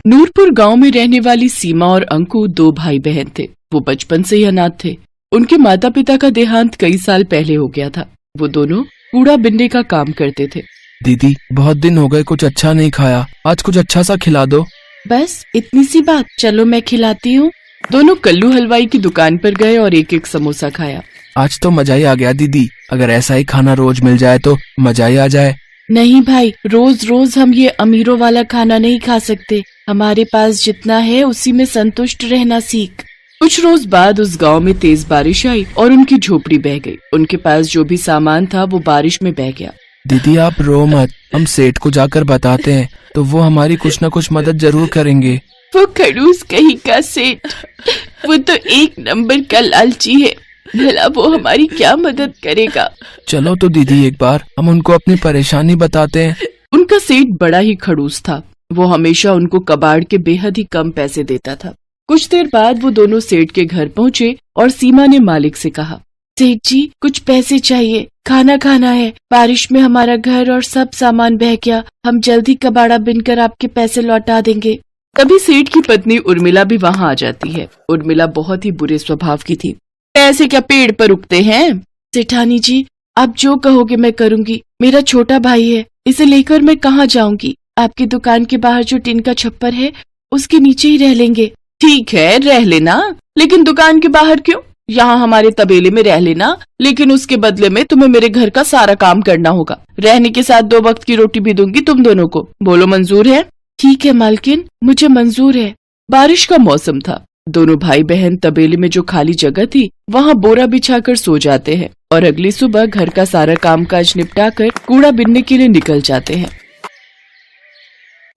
नूरपुर गांव में रहने वाली सीमा और अंकु दो भाई बहन थे। वो बचपन से ही अनाथ थे। उनके माता पिता का देहांत कई साल पहले हो गया था। वो दोनों कूड़ा बिनने का काम करते थे। दीदी, बहुत दिन हो गए, कुछ अच्छा नहीं खाया, आज कुछ अच्छा सा खिला दो। बस इतनी सी बात, चलो मैं खिलाती हूँ। दोनों कल्लू हलवाई की दुकान पर गए और एक एक समोसा खाया। आज तो मजा ही आ गया दीदी, अगर ऐसा ही खाना रोज मिल जाए तो मजा ही आ जाए। नहीं भाई, रोज रोज हम ये अमीरों वाला खाना नहीं खा सकते। हमारे पास जितना है उसी में संतुष्ट रहना सीख। कुछ रोज बाद उस गांव में तेज बारिश आई और उनकी झोपड़ी बह गई। उनके पास जो भी सामान था वो बारिश में बह गया। दीदी आप रो मत, हम सेठ को जाकर बताते हैं तो वो हमारी कुछ न कुछ मदद जरूर करेंगे। वो खड़ूस कहीं का सेठ, वो तो एक नंबर का लालची है। भला वो हमारी क्या मदद करेगा। चलो तो दीदी एक बार हम उनको अपनी परेशानी बताते हैं। उनका सेठ बड़ा ही खड़ूस था। वो हमेशा उनको कबाड़ के बेहद ही कम पैसे देता था। कुछ देर बाद वो दोनों सेठ के घर पहुँचे और सीमा ने मालिक से कहा, सेठ जी कुछ पैसे चाहिए, खाना खाना है। बारिश में हमारा घर और सब सामान बह गया। हम जल्दी कबाड़ा बिनकर आपके पैसे लौटा देंगे। तभी सेठ की पत्नी उर्मिला भी वहाँ आ जाती है। उर्मिला बहुत ही बुरे स्वभाव की थी। पैसे क्या पेड़ पर उगते हैं? सेठानी जी आप जो कहोगे मैं करूँगी। मेरा छोटा भाई है, इसे लेकर मैं कहाँ जाऊँगी। आपकी दुकान के बाहर जो टीन का छप्पर है उसके नीचे ही रह लेंगे। ठीक है रह लेना, लेकिन दुकान के बाहर क्यों? यहाँ हमारे तबेले में रह लेना, लेकिन उसके बदले में तुम्हें मेरे घर का सारा काम करना होगा। रहने के साथ 2 वक्त की रोटी भी दूंगी तुम दोनों को। बोलो मंजूर है? ठीक है मालकिन, मुझे मंजूर है। बारिश का मौसम था। दोनों भाई बहन तबेले में जो खाली जगह थी वहाँ बोरा बिछाकर सो जाते हैं और अगली सुबह घर का सारा कामकाज निपटाकर कूड़ा बिनने के लिए निकल जाते हैं।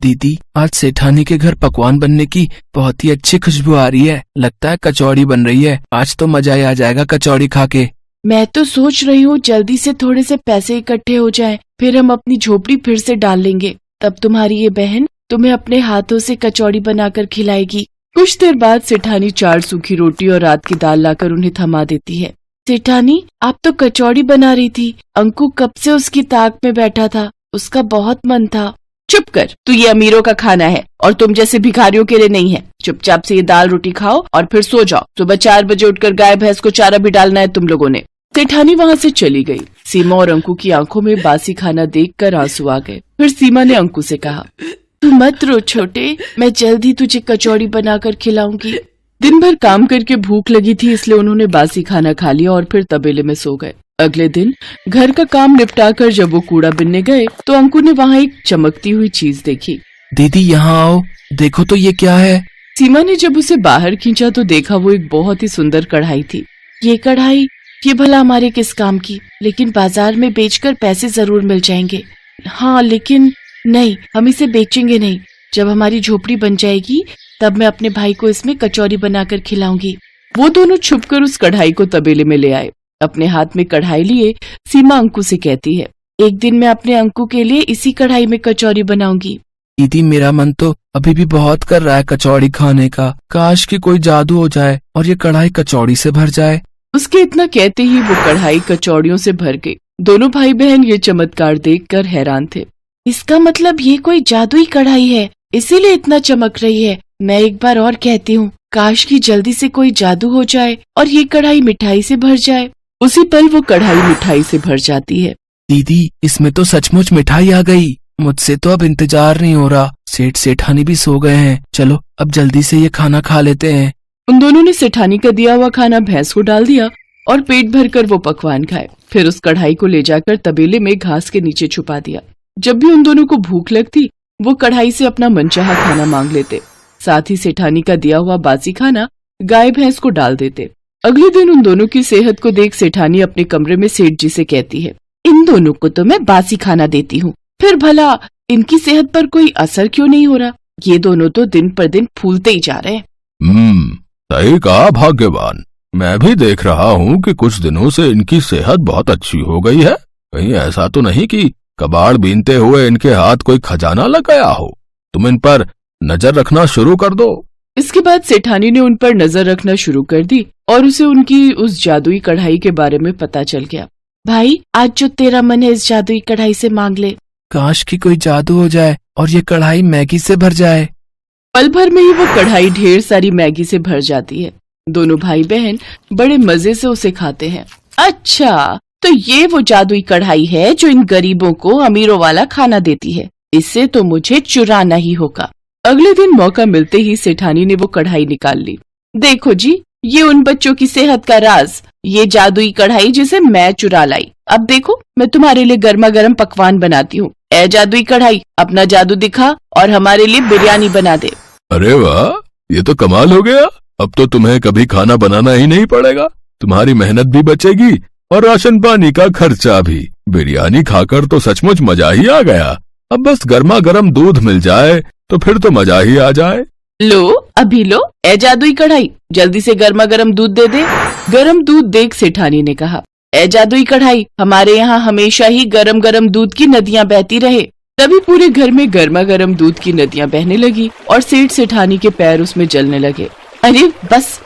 दीदी आज सेठानी के घर पकवान बनने की बहुत ही अच्छी खुशबू आ रही है। लगता है कचौड़ी बन रही है। आज तो मजा ही आ जाएगा कचौड़ी खा के। मैं तो सोच रही हूँ जल्दी से थोड़े से पैसे इकट्ठे हो जाएं, फिर हम अपनी झोपड़ी फिर से डाल लेंगे। तब तुम्हारी ये बहन तुम्हें अपने हाथों से कचौड़ी बनाकर खिलाएगी। कुछ देर बाद सेठानी 4 सूखी रोटी और रात की दाल लाकर उन्हें थमा देती है। सेठानी आप तो कचौड़ी बना रही थी। अंकु कब से उसकी ताक में बैठा था, उसका बहुत मन था। चुप कर, तू ये अमीरों का खाना है और तुम जैसे भिखारियों के लिए नहीं है। चुपचाप से ये दाल रोटी खाओ और फिर सो जाओ। सुबह 4 बजे उठकर गाय भैंस को चारा भी डालना है तुम लोगों ने। सेठानी वहाँ से चली गई। सीमा और अंकु की आंखों में बासी खाना देखकर आंसू आ गए। फिर सीमा ने अंकु से कहा, तू मत रो छोटे, मैं जल्दी तुझे कचौड़ी बनाकर खिलाऊंगी। दिन भर काम करके भूख लगी थी, इसलिए उन्होंने बासी खाना खा लिया और फिर तबेले में सो गए। अगले दिन घर का काम निपटाकर जब वो कूड़ा बिनने गए तो अंकु ने वहाँ एक चमकती हुई चीज देखी। दीदी यहाँ आओ, देखो तो ये क्या है। सीमा ने जब उसे बाहर खींचा तो देखा वो एक बहुत ही सुंदर कढ़ाई थी। ये कढ़ाई, ये भला हमारे किस काम की? लेकिन बाजार में बेचकर पैसे जरूर मिल जाएंगे। हाँ लेकिन नहीं, हम इसे बेचेंगे नहीं। जब हमारी झोपड़ी बन जाएगी तब मैं अपने भाई को इसमें कचौरी बनाकर खिलाऊंगी। वो दोनों छुपकर उस कढ़ाई को तबेले में ले आए। अपने हाथ में कढ़ाई लिए सीमा अंकु से कहती है, एक दिन मैं अपने अंकु के लिए इसी कढ़ाई में कचौरी बनाऊंगी। दीदी मेरा मन तो अभी भी बहुत कर रहा है कचौड़ी खाने का। काश कि कोई जादू हो जाए और ये कढ़ाई कचौड़ी से भर जाए। उसके इतना कहते ही वो कढ़ाई कचौड़ियों से भर गई। दोनों भाई बहन ये चमत्कार देखकर हैरान थे। इसका मतलब ये कोई जादुई कढ़ाई है, इसीलिए इतना चमक रही है। मैं एक बार और कहती हूँ, काश की जल्दी से कोई जादू हो जाए और ये कढ़ाई मिठाई से भर जाए। उसी पल वो कढ़ाई मिठाई से भर जाती है। दीदी इसमें तो सचमुच मिठाई आ गई। मुझसे तो अब इंतजार नहीं हो रहा। सेठ सेठानी भी सो गए हैं। चलो अब जल्दी से ये खाना खा लेते हैं। उन दोनों ने सेठानी का दिया हुआ खाना भैंस को डाल दिया और पेट भरकर वो पकवान खाए। फिर उस कढ़ाई को ले जाकर तबेले में घास के नीचे छुपा दिया। जब भी उन दोनों को भूख लगती वो कढ़ाई से अपना मनचाहा खाना मांग लेते। साथ ही सेठानी का दिया हुआ बासी खाना गाय भैंस को डाल देते। अगले दिन उन दोनों की सेहत को देख सेठानी अपने कमरे में सेठ जी से कहती है, इन दोनों को तो मैं बासी खाना देती हूँ, फिर भला इनकी सेहत पर कोई असर क्यों नहीं हो रहा? ये दोनों तो दिन पर दिन फूलते ही जा रहे हैं। सही कहा भाग्यवान। मैं भी देख रहा हूँ कि कुछ दिनों से इनकी सेहत बहुत अच्छी हो गई है। कहीं ऐसा तो नहीं कि कबाड़ बीनते हुए इनके हाथ कोई खजाना लग गया हो। तुम इन पर नजर रखना शुरू कर दो। इसके बाद सेठानी ने उन पर नजर रखना शुरू कर दी और उसे उनकी उस जादुई कढ़ाई के बारे में पता चल गया। भाई आज जो तेरा मन है इस जादुई कढ़ाई से मांग ले। काश कि कोई जादू हो जाए और ये कढ़ाई मैगी से भर जाए। पल भर में ही वो कढ़ाई ढेर सारी मैगी से भर जाती है। दोनों भाई बहन बड़े मजे से उसे खाते हैं। अच्छा, तो ये वो जादुई कढ़ाई है जो इन गरीबों को अमीरों वाला खाना देती है। इससे तो मुझे चुराना ही होगा। अगले दिन मौका मिलते ही सेठानी ने वो कढ़ाई निकाल ली। देखो जी, ये उन बच्चों की सेहत का राज, ये जादुई कढ़ाई जिसे मैं चुरा लाई। अब देखो, मैं तुम्हारे लिए गर्मा गर्म पकवान बनाती हूँ। ए जादुई कढ़ाई, अपना जादू दिखा और हमारे लिए बिरयानी बना दे। अरे वाह, ये तो कमाल हो गया। अब तो तुम्हें कभी खाना बनाना ही नहीं पड़ेगा। तुम्हारी मेहनत भी बचेगी और राशन पानी का खर्चा भी। बिरयानी खाकर तो सचमुच मजा ही आ गया। अब बस गर्मा गर्म दूध मिल जाए तो फिर तो मजा ही आ जाए। लो, अभी लो। ए जादुई कढ़ाई, जल्दी से गर्मा गर्म दूध दे दे। गरम दूध देख सेठानी ने कहा, ए जादुई कढ़ाई, हमारे यहाँ हमेशा ही गरम गरम दूध की नदियाँ बहती रहे। तभी पूरे घर में गर्मा गर्म दूध की नदियाँ बहने लगी और सेठ सेठानी के पैर उसमें जलने लगे। अरे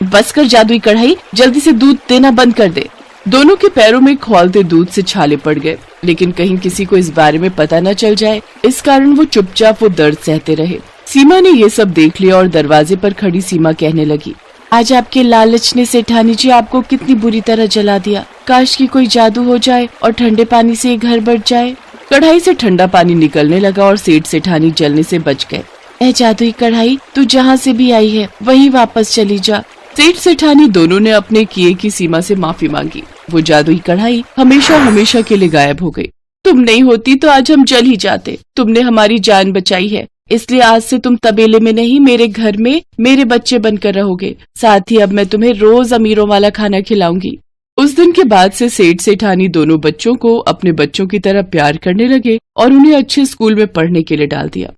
बस कर जादुई कढ़ाई, जल्दी से दूध देना बंद कर दे। दोनों के पैरों में खौलते दूध से छाले पड़ गए, लेकिन कहीं किसी को इस बारे में पता न चल जाए, इस कारण वो चुपचाप वो दर्द सहते रहे। सीमा ने ये सब देख लिया और दरवाजे पर खड़ी सीमा कहने लगी, आज आपके लालच ने सेठानी जी आपको कितनी बुरी तरह जला दिया। काश की कोई जादू हो जाए और ठंडे पानी से ये घर बच जाए। कढ़ाई से ठंडा पानी निकलने लगा और सेठ सेठानी जलने से बच गए। ए जादुई कढ़ाई, तू जहाँ से भी आई है वहीं वापस चली जा। सेठ सेठानी दोनों ने अपने किए की सीमा से माफी मांगी। वो जादुई कढ़ाई हमेशा हमेशा के लिए गायब हो गई। तुम नहीं होती तो आज हम जल ही जाते। तुमने हमारी जान बचाई है, इसलिए आज से तुम तबेले में नहीं, मेरे घर में मेरे बच्चे बनकर रहोगे। साथ ही अब मैं तुम्हें रोज अमीरों वाला खाना खिलाऊंगी। उस दिन के बाद से सेठ सेठानी दोनों बच्चों को अपने बच्चों की तरह प्यार करने लगे और उन्हें अच्छे स्कूल में पढ़ने के लिए डाल दिया।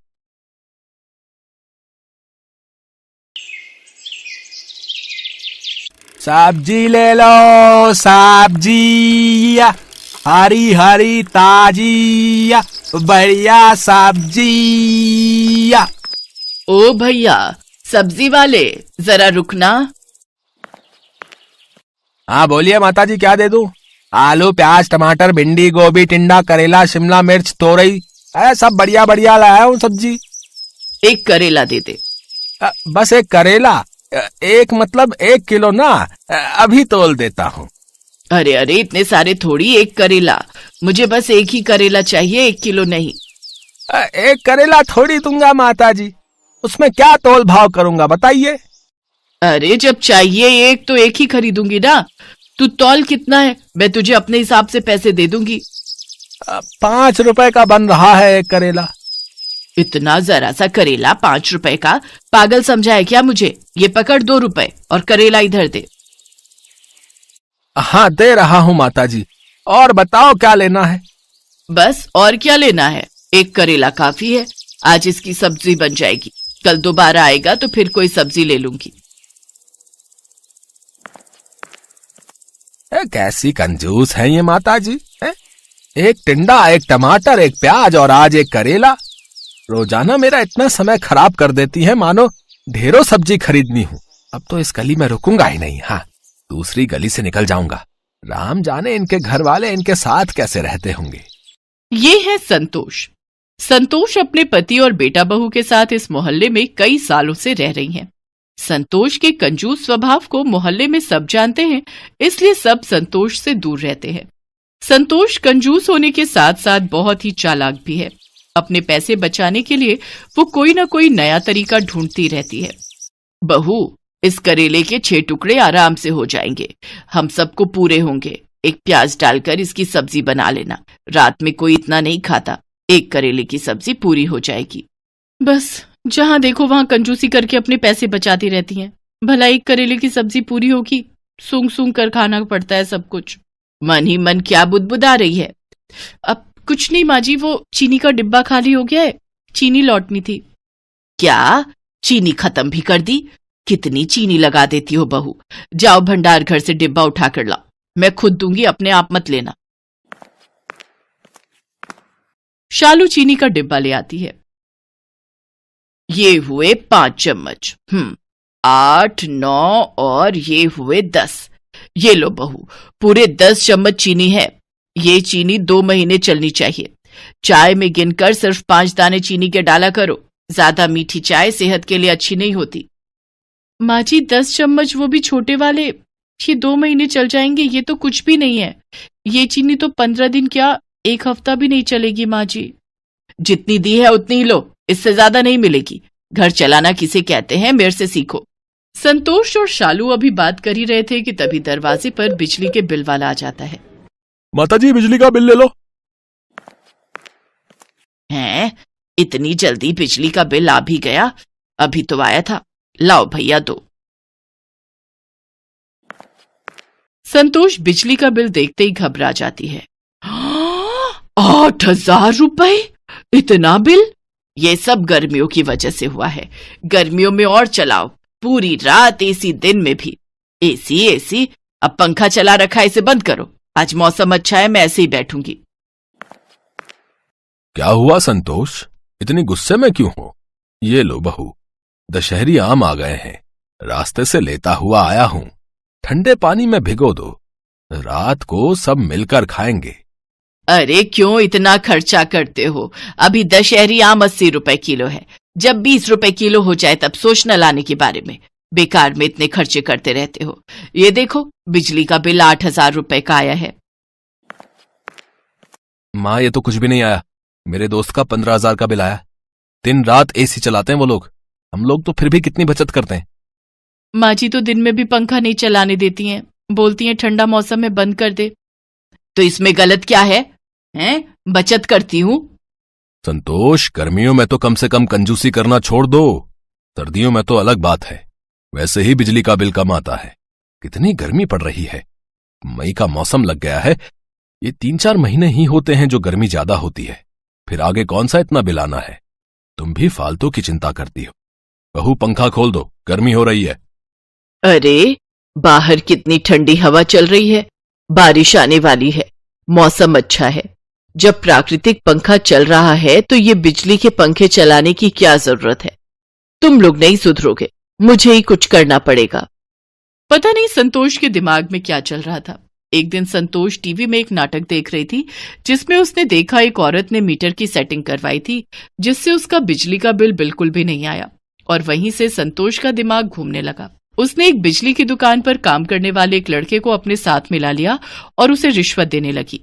सब्जी ले लो, सब्जी हरी हरी ताजी बढ़िया सब्जी। ओ भैया, सब्जी वाले, जरा रुकना। हाँ बोलिए माताजी, क्या दे दूं? आलू, प्याज, टमाटर, भिंडी, गोभी, टिंडा, करेला, शिमला मिर्च, तोरई, सब बढ़िया बढ़िया लाया हूँ सब्जी। एक करेला दे दे। बस एक करेला? एक मतलब 1 किलो ना, अभी तोल देता हूँ। अरे अरे, इतने सारे थोड़ी, एक करेला। मुझे बस एक ही करेला चाहिए, 1 किलो नहीं। एक करेला थोड़ी दूंगा माताजी, उसमें क्या तोल भाव करूंगा बताइए। अरे जब चाहिए एक तो एक ही खरीदूंगी ना। तू तौल कितना है, मैं तुझे अपने हिसाब से पैसे दे दूंगी। 5 रुपए का बन रहा है एक करेला। इतना जरा सा करेला 5 रुपए का? पागल समझा है क्या मुझे? ये पकड़ 2 रुपए और करेला इधर दे। हाँ दे रहा हूँ माताजी, और बताओ क्या लेना है? बस और क्या लेना है, एक करेला काफी है। आज इसकी सब्जी बन जाएगी, कल दोबारा आएगा तो फिर कोई सब्जी ले लूंगी। कैसी कंजूस है ये माताजी। एक टिंडा, एक टमाटर, एक प्याज और आज एक करेला। रोजाना मेरा इतना समय खराब कर देती है, मानो ढेरों सब्जी खरीदनी हूँ। अब तो इस गली में रुकूंगा ही नहीं। हाँ, दूसरी गली से निकल जाऊंगा। राम जाने इनके घर वाले इनके साथ कैसे रहते होंगे। ये है संतोष। संतोष अपने पति और बेटा बहू के साथ इस मोहल्ले में कई सालों से रह रही हैं। संतोष के कंजूस स्वभाव को मोहल्ले में सब जानते हैं, इसलिए सब संतोष से दूर रहते हैं। संतोष कंजूस होने के साथ साथ बहुत ही चालाक भी है। अपने पैसे बचाने के लिए वो कोई ना कोई नया तरीका ढूंढती रहती है। बहू, इस करेले के 6 टुकड़े आराम से हो जाएंगे, हम सबको पूरे होंगे। एक प्याज डालकर इसकी सब्जी बना लेना, रात में कोई इतना नहीं खाता। एक करेले की सब्जी पूरी हो जाएगी। बस जहां देखो वहां कंजूसी करके अपने पैसे बचाती रहती हैं। भला एक करेले की सब्जी पूरी होगी? सूंघ सूंघ कर खाना पड़ता है सब कुछ। मन ही मन क्या बुदबुदा रही है? अब कुछ नहीं माँ जी, वो चीनी का डिब्बा खाली हो गया है, चीनी लौटनी थी। क्या चीनी खत्म भी कर दी? कितनी चीनी लगा देती हो बहू। जाओ भंडार घर से डिब्बा उठा कर लाओ, मैं खुद दूंगी, अपने आप मत लेना। शालू चीनी का डिब्बा ले आती है। ये हुए 5 चम्मच, 8, 9 और ये हुए 10। ये लो बहू, पूरे 10 चम्मच चीनी है। ये चीनी 2 महीने चलनी चाहिए। चाय में गिनकर सिर्फ 5 दाने चीनी के डाला करो, ज्यादा मीठी चाय सेहत के लिए अच्छी नहीं होती। माँ जी 10 चम्मच, वो भी छोटे वाले, ये 2 महीने चल जाएंगे, ये तो कुछ भी नहीं है। ये चीनी तो 15 दिन क्या 1 हफ्ता भी नहीं चलेगी माँ जी। जितनी दी है उतनी ही लो, इससे ज्यादा नहीं मिलेगी। घर चलाना किसे कहते हैं, मेरे से सीखो। संतोष और शालू अभी बात कर ही रहे थे कि तभी दरवाजे पर बिजली के बिल वाला आ जाता है। माताजी बिजली का बिल ले लो। हैं, इतनी जल्दी बिजली का बिल आ भी गया? अभी तो आया था, लाओ भैया दो। संतोष बिजली का बिल देखते ही घबरा जाती है। 8,000 रुपए, इतना बिल? ये सब गर्मियों की वजह से हुआ है। गर्मियों में और चलाओ, पूरी रात एसी, दिन में भी एसी एसी। अब पंखा चला रखा है, इसे बंद करो। आज मौसम अच्छा है, मैं ऐसे ही बैठूंगी। क्या हुआ संतोष, इतनी गुस्से में क्यों हो? ये लो बहू, दशहरी आम आ गए हैं, रास्ते से लेता हुआ आया हूं। ठंडे पानी में भिगो दो, रात को सब मिलकर खाएंगे। अरे क्यों इतना खर्चा करते हो? अभी दशहरी आम 80 रुपए किलो है। जब 20 रुपए किलो हो जाए तब सोचना लाने के बारे में। बेकार में इतने खर्चे करते रहते हो। ये देखो, बिजली का बिल 8,000 रुपए का आया है। माँ ये तो कुछ भी नहीं आया, मेरे दोस्त का 15,000 का बिल आया। दिन रात एसी चलाते हैं वो लोग, हम लोग तो फिर भी कितनी बचत करते हैं। माँ जी तो दिन में भी पंखा नहीं चलाने देती हैं, बोलती हैं ठंडा मौसम में बंद कर दे। तो इसमें गलत क्या है? हैं, बचत करती हूँ। संतोष, गर्मियों में तो कम से कम कंजूसी करना छोड़ दो, सर्दियों में तो अलग बात है। वैसे ही बिजली का बिल कम आता है। कितनी गर्मी पड़ रही है, मई का मौसम लग गया है। ये 3-4 महीने ही होते हैं जो गर्मी ज्यादा होती है, फिर आगे कौन सा इतना बिल आना है। तुम भी फालतू की चिंता करती हो। बहू पंखा खोल दो, गर्मी हो रही है। अरे बाहर कितनी ठंडी हवा चल रही है, बारिश आने वाली है, मौसम अच्छा है। जब प्राकृतिक पंखा चल रहा है तो ये बिजली के पंखे चलाने की क्या जरूरत है? तुम लोग नहीं सुधरोगे, मुझे ही कुछ करना पड़ेगा। पता नहीं संतोष के दिमाग में क्या चल रहा था। एक दिन संतोष टीवी में एक नाटक देख रही थी जिसमें उसने देखा एक औरत ने मीटर की सेटिंग करवाई थी जिससे उसका बिजली का बिल बिल्कुल भी नहीं आया, और वहीं से संतोष का दिमाग घूमने लगा। उसने एक बिजली की दुकान पर काम करने वाले एक लड़के को अपने साथ मिला लिया और उसे रिश्वत देने लगी।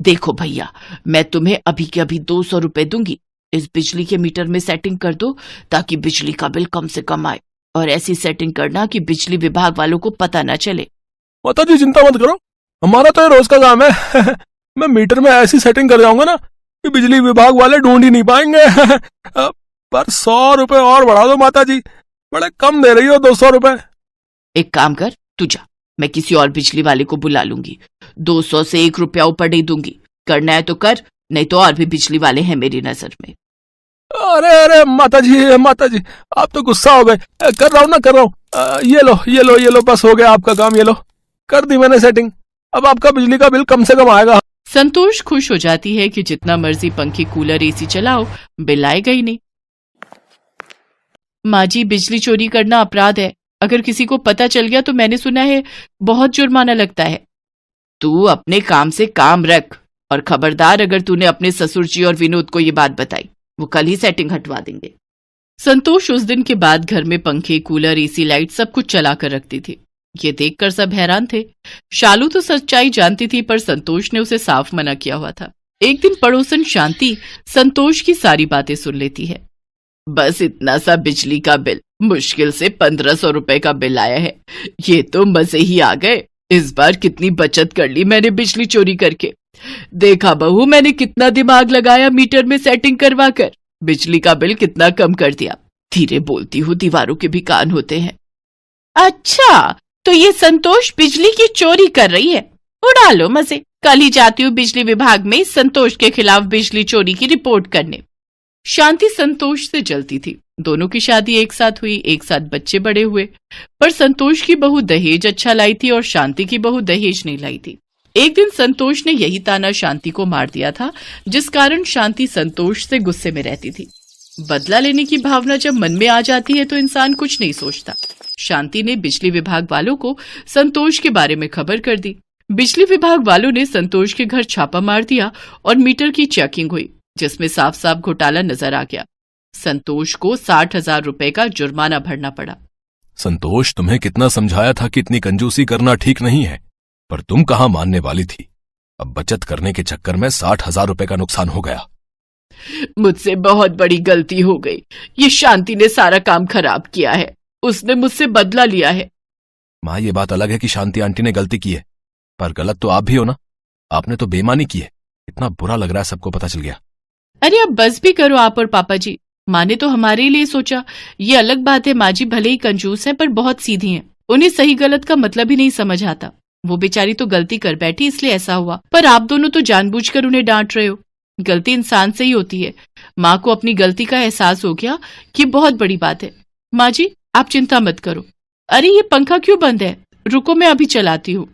देखो भैया, मैं तुम्हें अभी के अभी 200 रुपए दूंगी, इस बिजली के मीटर में सेटिंग कर दो ताकि बिजली का बिल कम से कम आए, और ऐसी सेटिंग करना कि बिजली विभाग वालों को पता न चले। माताजी चिंता मत करो, हमारा तो ये रोज का काम है। मैं मीटर में ऐसी सेटिंग कर जाऊंगा ना कि बिजली विभाग वाले ढूंढ ही नहीं पाएंगे। पर 100 रुपए और बढ़ा दो माताजी, बड़े कम दे रही हो 200 रुपए। एक काम कर, तू जा, मैं किसी और बिजली वाले को बुला लूंगी। 200 से 1 रुपया ऊपर नहीं दूंगी। करना है तो कर, नहीं तो और भी बिजली वाले हैं मेरी नजर में। अरे अरे माताजी आप तो गुस्सा हो गए। कर रहा हूँ ना, कर रहा हूँ। ये लो, बस हो गया आपका काम। ये लो, कर दी मैंने सेटिंग, अब आपका बिजली का बिल कम से कम आएगा। संतोष खुश हो जाती है कि जितना मर्जी पंखे, कूलर, एसी चलाओ, बिल आएगा ही नहीं। माँ जी, बिजली चोरी करना अपराध है, अगर किसी को पता चल गया तो मैंने सुना है बहुत जुर्माना लगता है। तू अपने काम से काम रख, और खबरदार अगर तूने अपने ससुर जी और विनोद को ये बात बताई, वो कल ही सेटिंग हटवा देंगे। संतोष उस दिन के बाद घर में पंखे, कूलर, एसी, लाइट सब कुछ चला कर रखती थी। ये देखकर सब हैरान थे। शालू तो सच्चाई जानती थी, पर संतोष ने उसे साफ मना किया हुआ था। एक दिन पड़ोसन शांति संतोष की सारी बातें सुन लेती है। बस इतना सा बिजली का बिल, मुश्किल से 1500 रुपए का बिल आया है। ये तो मजे ही आ गए। इस बार कितनी बचत कर ली मैंने बिजली चोरी करके। देखा बहू, मैंने कितना दिमाग लगाया मीटर में सेटिंग करवा कर, बिजली का बिल कितना कम कर दिया। धीरे बोलती हूँ, दीवारों के भी कान होते हैं। अच्छा, तो ये संतोष बिजली की चोरी कर रही है, उड़ा लो मजे। कल ही जाती हूँ बिजली विभाग में संतोष के खिलाफ बिजली चोरी की रिपोर्ट करने। शांति संतोष से जलती थी। दोनों की शादी एक साथ हुई, एक साथ बच्चे बड़े हुए, पर संतोष की बहू दहेज अच्छा लाई थी और शांति की बहू दहेज नहीं लाई थी। एक दिन संतोष ने यही ताना शांति को मार दिया था, जिस कारण शांति संतोष से गुस्से में रहती थी। बदला लेने की भावना जब मन में आ जाती है तो इंसान कुछ नहीं सोचता। शांति ने बिजली विभाग वालों को संतोष के बारे में खबर कर दी। बिजली विभाग वालों ने संतोष के घर छापा मार दिया और मीटर की चेकिंग हुई, जिसमें साफ साफ घोटाला नजर आ गया। संतोष को 60,000 रुपए का जुर्माना भरना पड़ा। संतोष, तुम्हें कितना समझाया था कि इतनी कंजूसी करना ठीक नहीं है, पर तुम कहाँ मानने वाली थी। अब बचत करने के चक्कर में 60,000 रुपए का नुकसान हो गया। मुझसे बहुत बड़ी गलती हो गई। ये शांति ने सारा काम खराब किया है। उसने मुझसे बदला लिया है। माँ, ये बात अलग है कि शांति आंटी ने गलती की है, पर गलत तो आप भी हो ना। आपने तो बेईमानी की है। इतना बुरा लग रहा है, सबको पता चल गया। अरे अब बस भी करो आप और पापा जी। माँ ने तो हमारे लिए सोचा। ये अलग बात है, माँ जी भले ही कंजूस हैं पर बहुत सीधी हैं। उन्हें सही गलत का मतलब ही नहीं समझ आता। वो बेचारी तो गलती कर बैठी इसलिए ऐसा हुआ, पर आप दोनों तो जानबूझकर उन्हें डांट रहे हो। गलती इंसान से ही होती है। माँ को अपनी गलती का एहसास हो गया कि बहुत बड़ी बात है। माँ जी आप चिंता मत करो। अरे ये पंखा क्यों बंद है? रुको मैं अभी चलाती हूँ।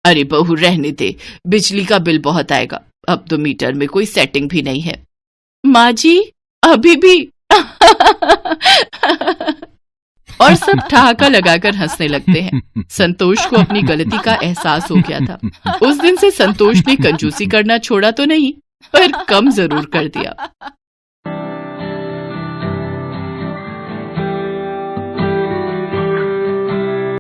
अरे बहू रहने दे, बिजली का बिल बहुत आएगा। अब तो मीटर में कोई सेटिंग भी नहीं है। माँ जी अभी भी और सब ठहाका लगाकर हंसने लगते हैं। संतोष को अपनी गलती का एहसास हो गया था। उस दिन से संतोष ने कंजूसी करना छोड़ा तो नहीं, पर कम जरूर कर दिया।